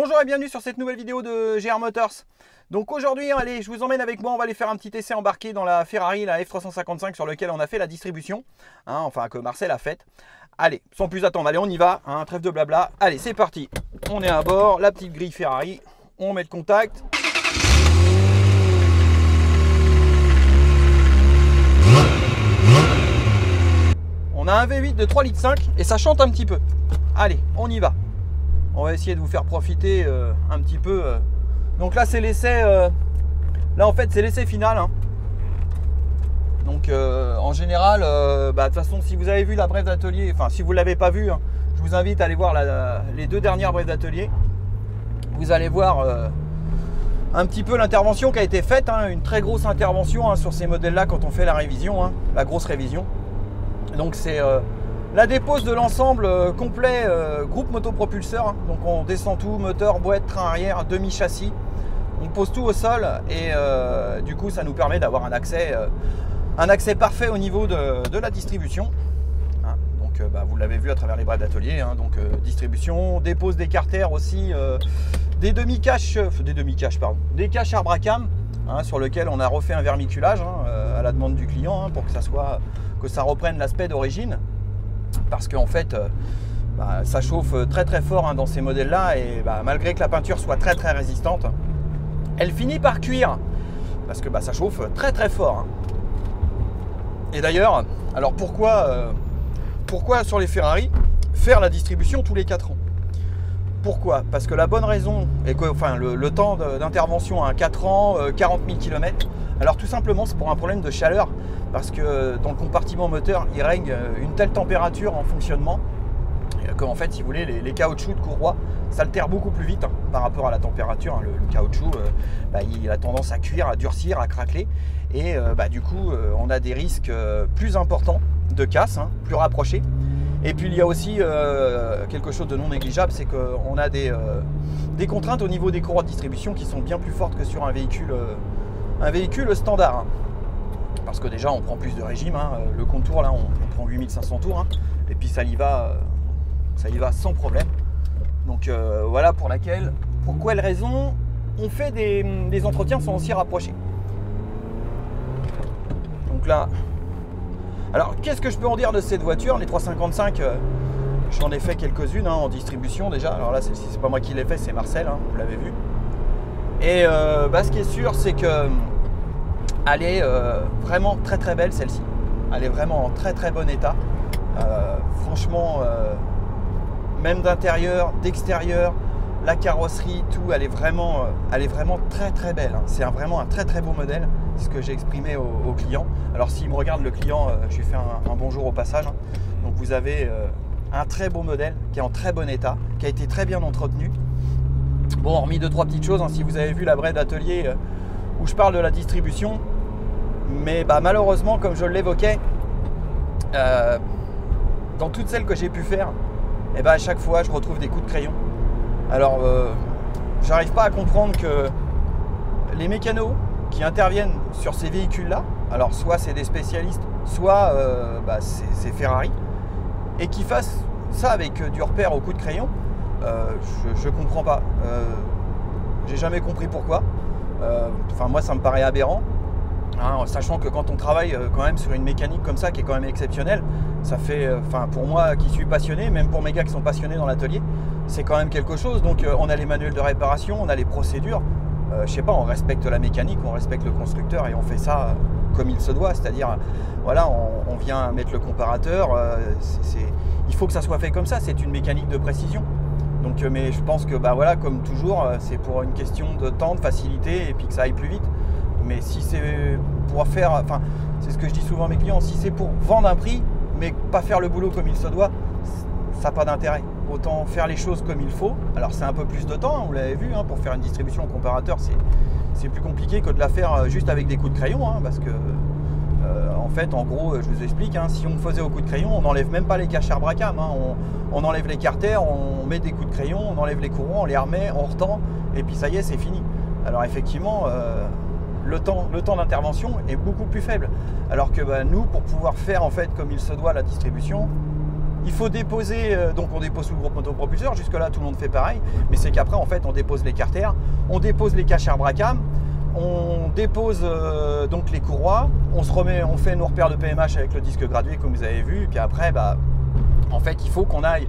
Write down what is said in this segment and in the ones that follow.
Bonjour et bienvenue sur cette nouvelle vidéo de GR Motors. Donc aujourd'hui, allez, je vous emmène avec moi, on va aller faire un petit essai embarqué dans la Ferrari, la F355 sur lequel on a fait la distribution, enfin que Marcel a faite. Allez, sans plus attendre, allez on y va, trêve de blabla. Allez, c'est parti, on est à bord, la petite grille Ferrari, on met le contact. On a un V8 de 3,5 litres et ça chante un petit peu. Allez, on y va. On va essayer de vous faire profiter un petit peu. Donc là, c'est l'essai. Là, en fait, c'est l'essai final. Donc, en général, de toute façon, si vous avez vu la brève d'atelier, enfin, si vous ne l'avez pas vu, je vous invite à aller voir les deux dernières brèves d'atelier. Vous allez voir un petit peu l'intervention qui a été faite. Une très grosse intervention sur ces modèles-là quand on fait la révision, la grosse révision. Donc, c'est la dépose de l'ensemble complet groupe motopropulseur. Donc on descend tout, moteur, boîte, train arrière, demi-châssis. On pose tout au sol et du coup ça nous permet d'avoir un accès parfait au niveau de la distribution. Donc vous l'avez vu à travers les brèves d'atelier. Donc distribution, dépose des carters aussi, des demi-caches, des caches Arbracam sur lequel on a refait un vermiculage à la demande du client pour que ça reprenne l'aspect d'origine. Parce qu'en fait, ça chauffe très très fort dans ces modèles-là et malgré que la peinture soit très très résistante, elle finit par cuire parce que ça chauffe très très fort. Et d'ailleurs, alors pourquoi sur les Ferrari faire la distribution tous les 4 ans? Pourquoi? Parce que la bonne raison est que le temps d'intervention à 4 ans, 40 000 km, alors tout simplement c'est pour un problème de chaleur. Parce que dans le compartiment moteur, il règne une telle température en fonctionnement qu'en fait, si vous voulez, les caoutchoucs de courroie s'altèrent beaucoup plus vite par rapport à la température. Le caoutchouc, il a tendance à cuire, à durcir, à craqueler. Et du coup, on a des risques plus importants de casse, plus rapprochés. Et puis, il y a aussi quelque chose de non négligeable, c'est qu'on a des contraintes au niveau des courroies de distribution qui sont bien plus fortes que sur un véhicule standard. Parce que déjà on prend plus de régime, le contour là on prend 8500 tours et puis ça y va sans problème. Donc voilà pour quelle raison on fait des entretiens sans aussi rapprocher. Donc là, alors qu'est-ce que je peux en dire de cette voiture? Les 355, j'en ai fait quelques-unes en distribution déjà. Alors là c'est pas moi qui l'ai fait, c'est Marcel, vous l'avez vu. Et ce qui est sûr c'est que elle est vraiment très très belle celle-ci. Elle est vraiment en très très bon état. Franchement, même d'intérieur, d'extérieur, la carrosserie, tout, elle est vraiment très très belle. C'est vraiment un très très beau modèle. C'est ce que j'ai exprimé au client. Alors s'il me regarde le client, je lui fais un bonjour au passage. Donc vous avez un très beau modèle qui est en très bon état, qui a été très bien entretenu. Bon, hormis 2-3 petites choses, si vous avez vu la brève d'atelier où je parle de la distribution, mais malheureusement, comme je l'évoquais, dans toutes celles que j'ai pu faire, à chaque fois je retrouve des coups de crayon. Alors j'arrive pas à comprendre que les mécanos qui interviennent sur ces véhicules là, alors soit c'est des spécialistes, soit c'est Ferrari, et qui fassent ça avec du repère au coup de crayon, je comprends pas. J'ai jamais compris pourquoi. Moi ça me paraît aberrant, sachant que quand on travaille quand même sur une mécanique comme ça qui est quand même exceptionnelle, ça fait, pour moi qui suis passionné, même pour mes gars qui sont passionnés dans l'atelier, c'est quand même quelque chose. Donc on a les manuels de réparation, on a les procédures, je sais pas, on respecte la mécanique, on respecte le constructeur et on fait ça comme il se doit, c'est-à-dire voilà, on vient mettre le comparateur, il faut que ça soit fait comme ça, c'est une mécanique de précision. Donc, mais je pense que voilà, comme toujours, c'est pour une question de temps, de facilité et puis que ça aille plus vite. Mais si c'est pour faire, c'est ce que je dis souvent à mes clients, si c'est pour vendre un prix, mais pas faire le boulot comme il se doit, ça n'a pas d'intérêt. Autant faire les choses comme il faut. Alors c'est un peu plus de temps, vous l'avez vu, pour faire une distribution au comparateur, c'est plus compliqué que de la faire juste avec des coups de crayon, parce que en fait, en gros, je vous explique, si on faisait au coup de crayon, on n'enlève même pas les caches Arbracam, on enlève les carters, on met des coups de crayon, on enlève les courants, on les remet, on retend, et puis ça y est, c'est fini. Alors effectivement, le temps d'intervention est beaucoup plus faible. Alors que nous, pour pouvoir faire en fait comme il se doit la distribution, il faut déposer, donc on dépose sous le groupe motopropulseur, jusque là tout le monde fait pareil, mais c'est qu'après en fait on dépose les carters, on dépose les caches Bracam, on dépose donc les courroies, on fait nos repères de PMH avec le disque gradué comme vous avez vu, et puis après bah, en fait il faut qu'on aille,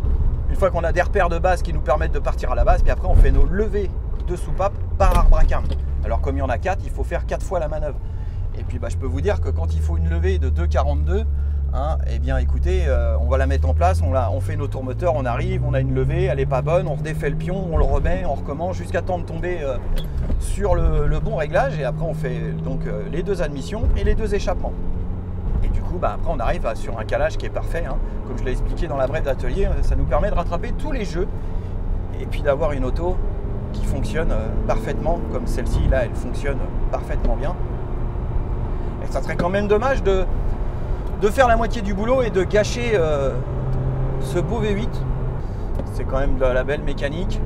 une fois qu'on a des repères de base qui nous permettent de partir à la base, puis après on fait nos levées de soupape par Arbracam. Alors comme il y en a 4, il faut faire 4 fois la manœuvre. Et puis bah, je peux vous dire que quand il faut une levée de 2,42, hein, eh bien écoutez, on va la mettre en place, on fait nos tours moteurs, on arrive, on a une levée, elle n'est pas bonne, on redéfait le pion, on le remet, on recommence jusqu'à temps de tomber sur le bon réglage, et après on fait donc les 2 admissions et les 2 échappements. Et du coup bah, après on arrive sur un calage qui est parfait, hein. Comme je l'ai expliqué dans la brève d'atelier, ça nous permet de rattraper tous les jeux et puis d'avoir une auto qui fonctionne parfaitement, comme celle-ci là, elle fonctionne parfaitement bien. Et ça serait quand même dommage de faire la moitié du boulot et de gâcher ce beau V8. C'est quand même de la belle mécanique.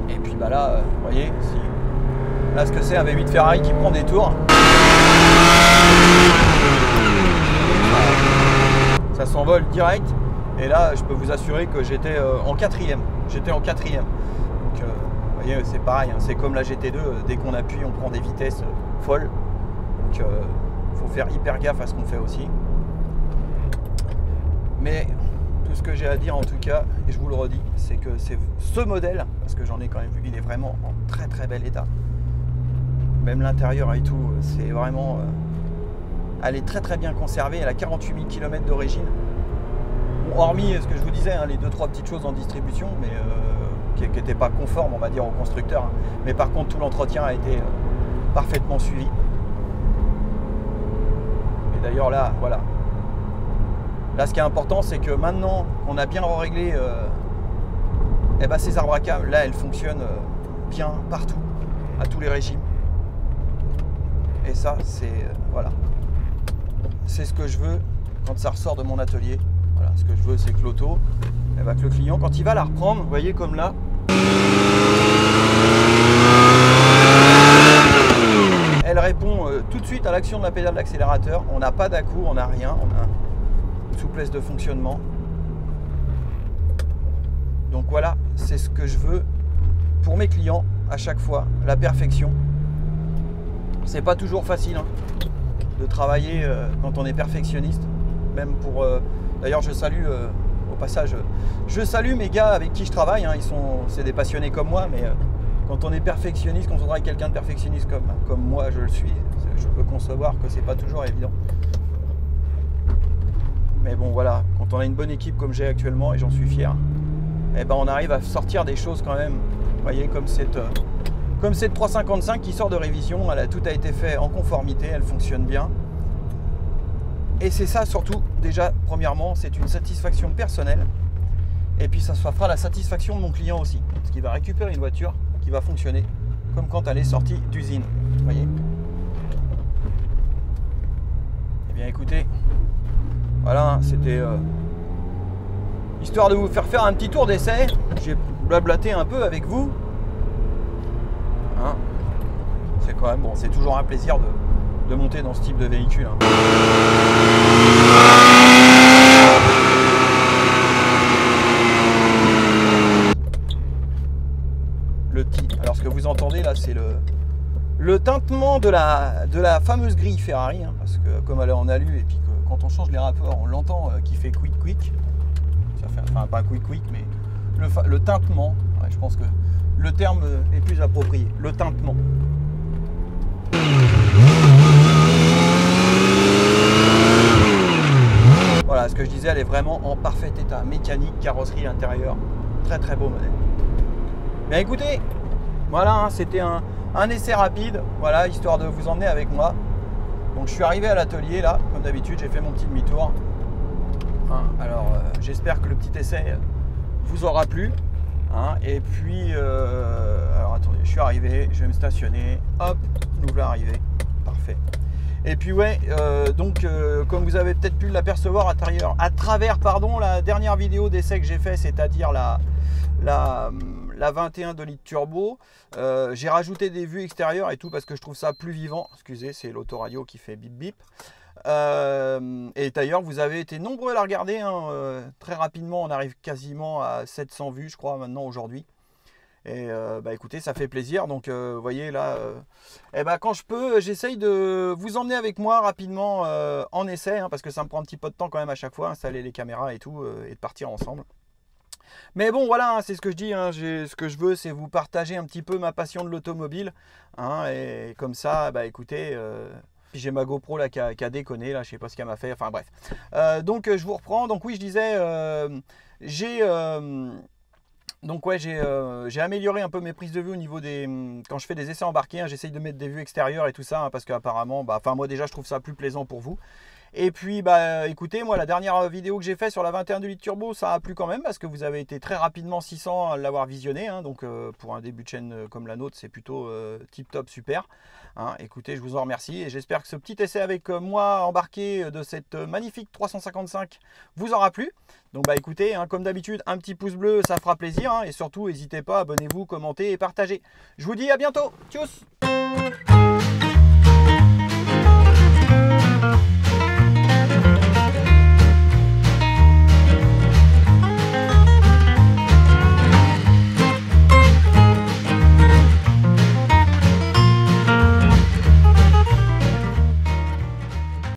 Et puis bah là, vous voyez, là ce que c'est un V8 Ferrari qui prend des tours. Ça s'envole direct. Et là, je peux vous assurer que j'étais en 4e. J'étais en 4e. Donc, vous voyez, c'est pareil. Hein, c'est comme la GT2. Dès qu'on appuie, on prend des vitesses folles. Donc, il faut faire hyper gaffe à ce qu'on fait aussi. Mais tout ce que j'ai à dire en tout cas, et je vous le redis, c'est que c'est ce modèle, parce que j'en ai quand même vu, il est vraiment en très très bel état. Même l'intérieur et tout, c'est vraiment... elle est très très bien conservée, elle a 48 000 km d'origine. Bon, hormis ce que je vous disais, hein, les 2-3 petites choses en distribution, mais qui n'étaient pas conformes, on va dire, au constructeur. Hein. Mais par contre, tout l'entretien a été parfaitement suivi. Et d'ailleurs là, voilà. Là, ce qui est important, c'est que maintenant qu'on a bien réglé ces Arbracam, là, elles fonctionnent bien partout, à tous les régimes. Et ça, c'est voilà, c'est ce que je veux quand ça ressort de mon atelier. Voilà, ce que je veux, c'est que l'auto, que le client, quand il va la reprendre, vous voyez comme là, elle répond tout de suite à l'action de la pédale d'accélérateur. On n'a pas d'à-coup, on n'a rien, on a une souplesse de fonctionnement. Donc voilà, c'est ce que je veux pour mes clients à chaque fois, la perfection. C'est pas toujours facile hein, de travailler quand on est perfectionniste, même pour... D'ailleurs, je salue au passage, je salue mes gars avec qui je travaille, hein, c'est des passionnés comme moi, mais quand on est perfectionniste, quand on travaille avec quelqu'un de perfectionniste comme moi je le suis, je peux concevoir que c'est pas toujours évident. Mais bon voilà, quand on a une bonne équipe comme j'ai actuellement, et j'en suis fier, eh ben, on arrive à sortir des choses quand même, vous voyez, comme cette 355 qui sort de révision, tout a été fait en conformité, elle fonctionne bien. Et c'est ça surtout, déjà, premièrement, c'est une satisfaction personnelle. Et puis ça fera la satisfaction de mon client aussi. Parce qu'il va récupérer une voiture qui va fonctionner comme quand elle est sortie d'usine. Vous voyez ? Eh bien écoutez, voilà, c'était histoire de vous faire un petit tour d'essai. J'ai blablaté un peu avec vous. Hein, c'est quand même bon, c'est toujours un plaisir de monter dans ce type de véhicule. Hein. Alors ce que vous entendez là, c'est le tintement de la fameuse grille Ferrari, hein, parce que comme elle est en alu et puis que quand on change les rapports, on l'entend qui fait quick. Ça fait, enfin pas quick, mais le tintement. Ouais, je pense que le terme est plus approprié. Le tintement. Voilà, ce que je disais, elle est vraiment en parfait état. Mécanique, carrosserie intérieure. Très très beau modèle. Bien écoutez, voilà, hein, c'était un essai rapide, voilà, histoire de vous emmener avec moi. Donc je suis arrivé à l'atelier là, comme d'habitude, j'ai fait mon petit demi-tour. Hein, alors j'espère que le petit essai vous aura plu. Hein, et puis, alors attendez, je suis arrivé, je vais me stationner, hop, nous voilà arrivés, parfait. Et puis ouais, donc comme vous avez peut-être pu l'apercevoir à travers la dernière vidéo d'essai que j'ai fait, c'est-à-dire la 21 de litre turbo, j'ai rajouté des vues extérieures et tout parce que je trouve ça plus vivant. Excusez, c'est l'autoradio qui fait bip bip. Et d'ailleurs, vous avez été nombreux à la regarder. Hein. Très rapidement, on arrive quasiment à 700 vues, je crois, maintenant aujourd'hui. Et bah écoutez, ça fait plaisir. Donc vous voyez là, et bah, quand je peux, j'essaye de vous emmener avec moi rapidement en essai, hein, parce que ça me prend un petit peu de temps quand même à chaque fois, installer les caméras et tout, et de partir ensemble. Mais bon, voilà, hein, c'est ce que je dis. Hein, ce que je veux, c'est vous partager un petit peu ma passion de l'automobile. Hein, et comme ça, bah écoutez, puis j'ai ma GoPro là qui a déconné, là, je sais pas ce qu'elle m'a fait. Enfin bref. Donc je vous reprends. Donc oui, je disais, j'ai donc ouais, j'ai amélioré un peu mes prises de vue au niveau des... Quand je fais des essais embarqués, hein, j'essaye de mettre des vues extérieures et tout ça, hein, parce qu'apparemment, bah, moi déjà je trouve ça plus plaisant pour vous. Et puis bah écoutez, moi la dernière vidéo que j'ai fait sur la 21 litres turbo, ça a plu quand même, parce que vous avez été très rapidement 600 à l'avoir visionné. Hein, donc pour un début de chaîne comme la nôtre, c'est plutôt tip top super. Hein, écoutez, je vous en remercie et j'espère que ce petit essai avec moi embarqué de cette magnifique 355 vous aura plu. Donc bah écoutez, hein, comme d'habitude, un petit pouce bleu, ça fera plaisir. Hein, et surtout, n'hésitez pas, abonnez-vous, commentez et partagez. Je vous dis à bientôt. Tchuss!